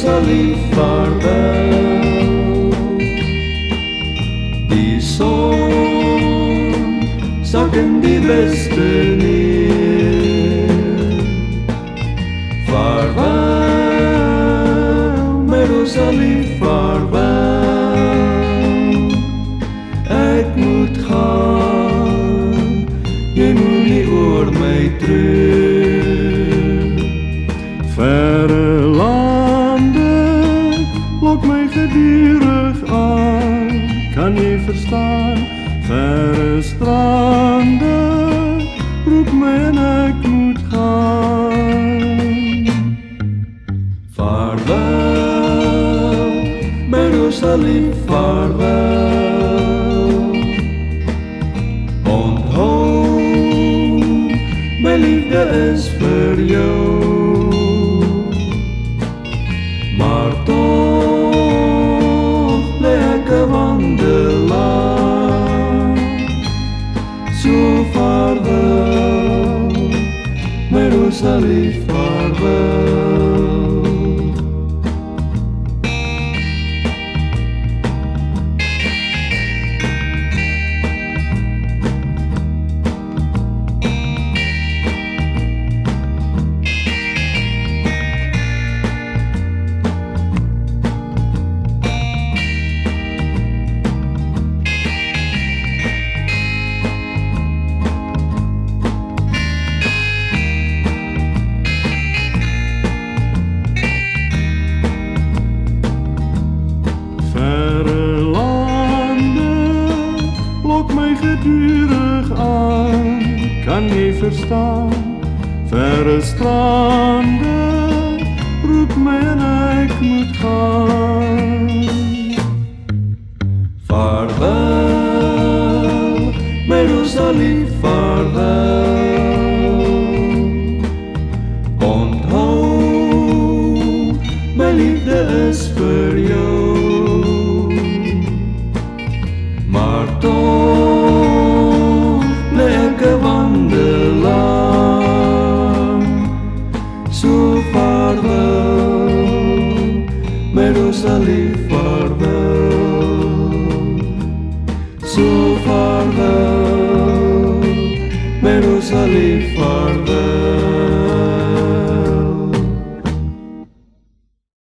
Jeruzalem, vaarwel. Die zon zak in die westen neer. Vaarwel, Jeruzalem, vaarwel. Ek moet gaan, jy moet nie oor my treur. Verre lande lok my gedurig aan, kan jy verstaan? Verre strande roep my en ek moet gaan. Vaarwel, Jeruzalem, vaarwel. Onthou, my liefde is vir jou. Maar toch bly ek 'n wandelaar. So vaarwel, Jeruzalem, vaarwel. Lok my gedurig aan, kan jy verstaan? Verre strande roep my en ek moet gaan. Vaarwel, Jeruzalem, vaarwel. Onthou, my liefde is vir jou. Maar toch bly ek 'n wandelaar. So vaarwel, Jeruzalem, vaarwel.